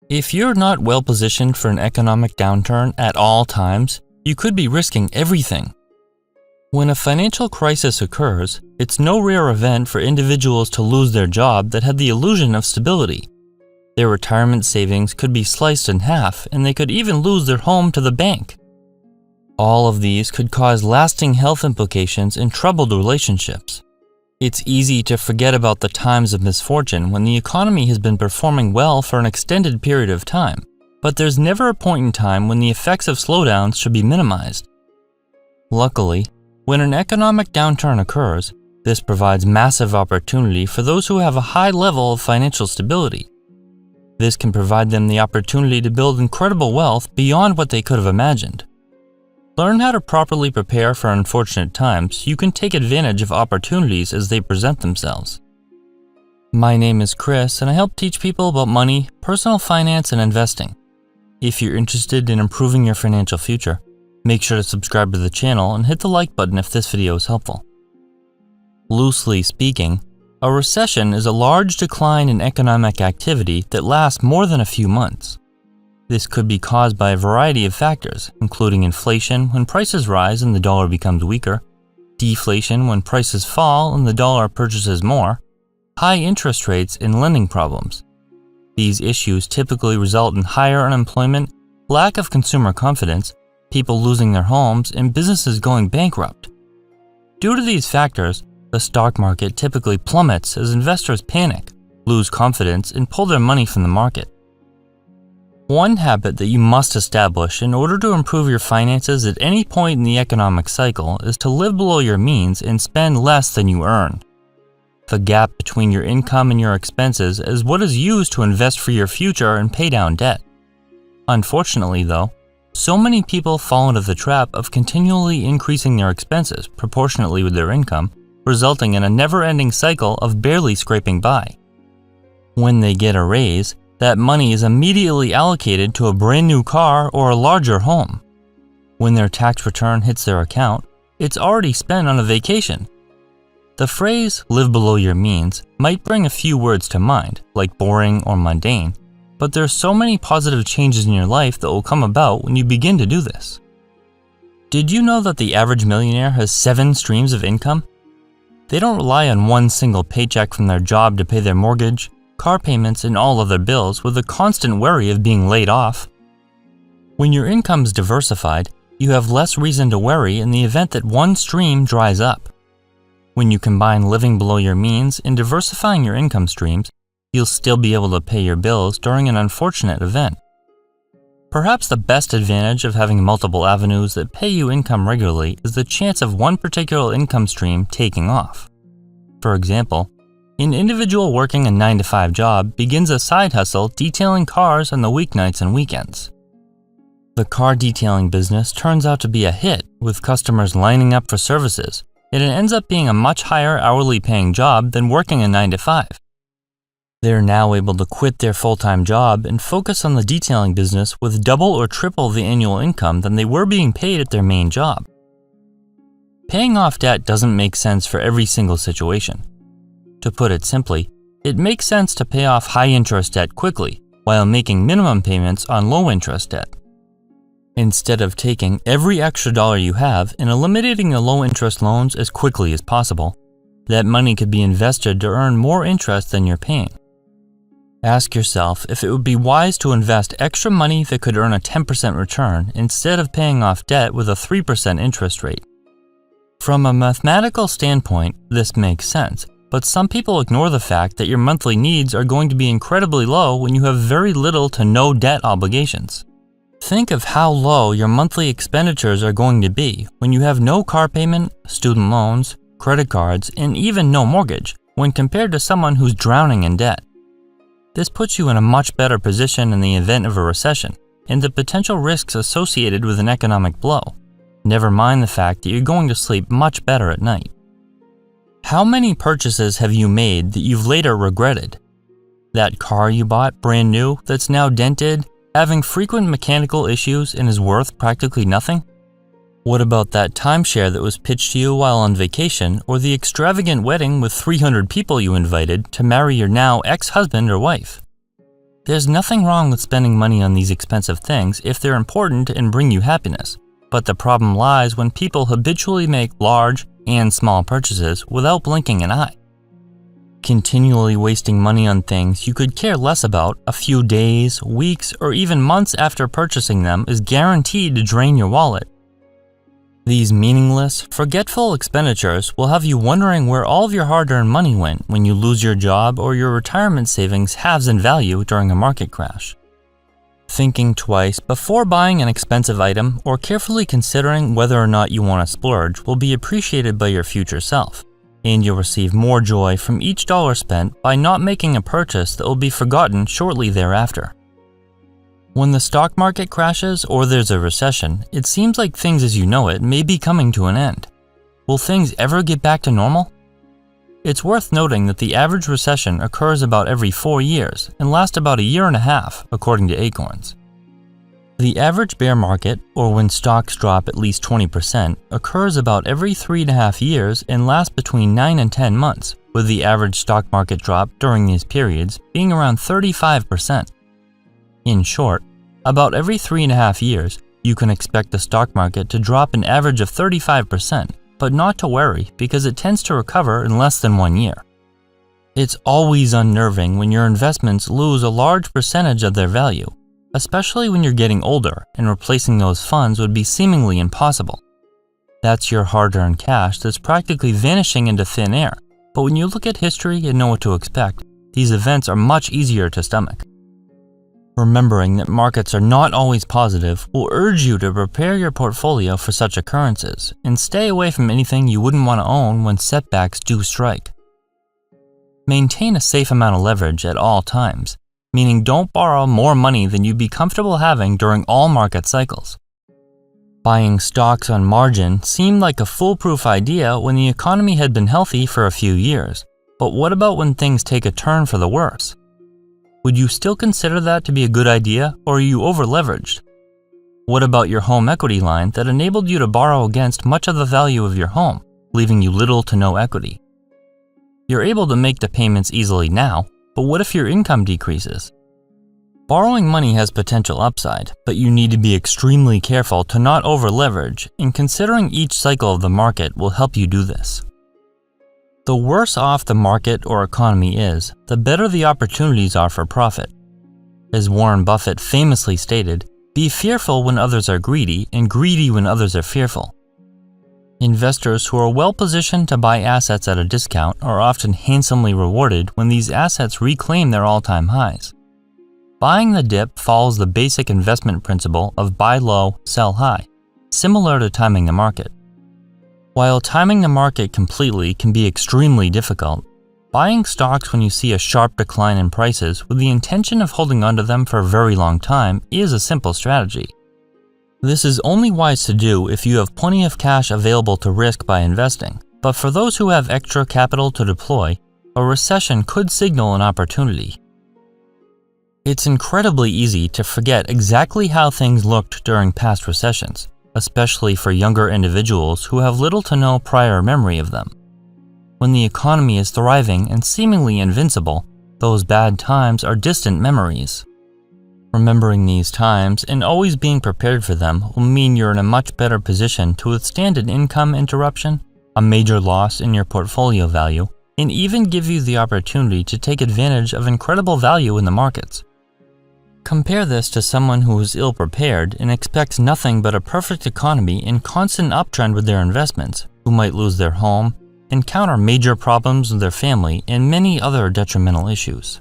If you're not well positioned for an economic downturn at all times, you could be risking everything. When a financial crisis occurs, it's no rare event for individuals to lose their job that had the illusion of stability. Their retirement savings could be sliced in half, and they could even lose their home to the bank. All of these could cause lasting health implications and troubled relationships. It's easy to forget about the times of misfortune when the economy has been performing well for an extended period of time, but there's never a point in time when the effects of slowdowns should be minimized. Luckily, when an economic downturn occurs, this provides massive opportunity for those who have a high level of financial stability. This can provide them the opportunity to build incredible wealth beyond what they could have imagined. Learn how to properly prepare for unfortunate times so you can take advantage of opportunities as they present themselves. My name is Chris, and I help teach people about money, personal finance, and investing. If you're interested in improving your financial future, make sure to subscribe to the channel and hit the like button if this video is helpful. Loosely speaking, a recession is a large decline in economic activity that lasts more than a few months. This could be caused by a variety of factors, including inflation when prices rise and the dollar becomes weaker, deflation when prices fall and the dollar purchases more, high interest rates, and lending problems. These issues typically result in higher unemployment, lack of consumer confidence, people losing their homes, and businesses going bankrupt. Due to these factors, the stock market typically plummets as investors panic, lose confidence, and pull their money from the market. One habit that you must establish in order to improve your finances at any point in the economic cycle is to live below your means and spend less than you earn. The gap between your income and your expenses is what is used to invest for your future and pay down debt. Unfortunately, though, so many people fall into the trap of continually increasing their expenses proportionately with their income, resulting in a never-ending cycle of barely scraping by. When they get a raise, that money is immediately allocated to a brand new car or a larger home. When their tax return hits their account, it's already spent on a vacation. The phrase, live below your means, might bring a few words to mind, like boring or mundane, but there's so many positive changes in your life that will come about when you begin to do this. Did you know that the average millionaire has 7 streams of income? They don't rely on one single paycheck from their job to pay their mortgage, car payments, and all other bills with a constant worry of being laid off. When your income's diversified, you have less reason to worry in the event that one stream dries up. When you combine living below your means and diversifying your income streams, you'll still be able to pay your bills during an unfortunate event. Perhaps the best advantage of having multiple avenues that pay you income regularly is the chance of one particular income stream taking off. For example, an individual working a 9-to-5 job begins a side hustle detailing cars on the weeknights and weekends. The car detailing business turns out to be a hit, with customers lining up for services, and it ends up being a much higher hourly paying job than working a 9-to-5. They're now able to quit their full-time job and focus on the detailing business with double or triple the annual income than they were being paid at their main job. Paying off debt doesn't make sense for every single situation. To put it simply, it makes sense to pay off high-interest debt quickly while making minimum payments on low-interest debt. Instead of taking every extra dollar you have and eliminating the low-interest loans as quickly as possible, that money could be invested to earn more interest than you're paying. Ask yourself if it would be wise to invest extra money that could earn a 10% return instead of paying off debt with a 3% interest rate. From a mathematical standpoint, this makes sense. But some people ignore the fact that your monthly needs are going to be incredibly low when you have very little to no debt obligations. Think of how low your monthly expenditures are going to be when you have no car payment, student loans, credit cards, and even no mortgage when compared to someone who's drowning in debt. This puts you in a much better position in the event of a recession and the potential risks associated with an economic blow. Never mind the fact that you're going to sleep much better at night. How many purchases have you made that you've later regretted? That car you bought brand new that's now dented, having frequent mechanical issues, and is worth practically nothing? What about that timeshare that was pitched to you while on vacation, or the extravagant wedding with 300 people you invited to marry your now ex-husband or wife? There's nothing wrong with spending money on these expensive things if they're important and bring you happiness, but the problem lies when people habitually make large and small purchases without blinking an eye. Continually wasting money on things you could care less about a few days, weeks, or even months after purchasing them is guaranteed to drain your wallet. These meaningless, forgetful expenditures will have you wondering where all of your hard-earned money went when you lose your job or your retirement savings halves in value during a market crash. Thinking twice before buying an expensive item or carefully considering whether or not you want to splurge will be appreciated by your future self, and you'll receive more joy from each dollar spent by not making a purchase that will be forgotten shortly thereafter. When the stock market crashes or there's a recession, it seems like things as you know it may be coming to an end. Will things ever get back to normal? It's worth noting that the average recession occurs about every 4 years and lasts about a year and a half, according to Acorns. The average bear market, or when stocks drop at least 20%, occurs about every 3.5 years and lasts between 9 and 10 months, with the average stock market drop during these periods being around 35%. In short, about every 3.5 years, you can expect the stock market to drop an average of 35%, but not to worry because it tends to recover in less than 1 year. It's always unnerving when your investments lose a large percentage of their value, especially when you're getting older and replacing those funds would be seemingly impossible. That's your hard-earned cash that's practically vanishing into thin air, but when you look at history and know what to expect, these events are much easier to stomach. Remembering that markets are not always positive will urge you to prepare your portfolio for such occurrences and stay away from anything you wouldn't want to own when setbacks do strike. Maintain a safe amount of leverage at all times, meaning don't borrow more money than you'd be comfortable having during all market cycles. Buying stocks on margin seemed like a foolproof idea when the economy had been healthy for a few years, but what about when things take a turn for the worse? Would you still consider that to be a good idea, or are you over-leveraged? What about your home equity line that enabled you to borrow against much of the value of your home, leaving you little to no equity? You're able to make the payments easily now, but what if your income decreases? Borrowing money has potential upside, but you need to be extremely careful to not over-leverage, and considering each cycle of the market will help you do this. The worse off the market or economy is, the better the opportunities are for profit. As Warren Buffett famously stated, be fearful when others are greedy and greedy when others are fearful. Investors who are well positioned to buy assets at a discount are often handsomely rewarded when these assets reclaim their all-time highs. Buying the dip follows the basic investment principle of buy low, sell high, similar to timing the market. While timing the market completely can be extremely difficult, buying stocks when you see a sharp decline in prices with the intention of holding onto them for a very long time is a simple strategy. This is only wise to do if you have plenty of cash available to risk by investing, but for those who have extra capital to deploy, a recession could signal an opportunity. It's incredibly easy to forget exactly how things looked during past recessions, especially for younger individuals who have little to no prior memory of them. When the economy is thriving and seemingly invincible, those bad times are distant memories. Remembering these times and always being prepared for them will mean you're in a much better position to withstand an income interruption, a major loss in your portfolio value, and even give you the opportunity to take advantage of incredible value in the markets. Compare this to someone who is ill-prepared and expects nothing but a perfect economy and constant uptrend with their investments, who might lose their home, encounter major problems with their family, and many other detrimental issues.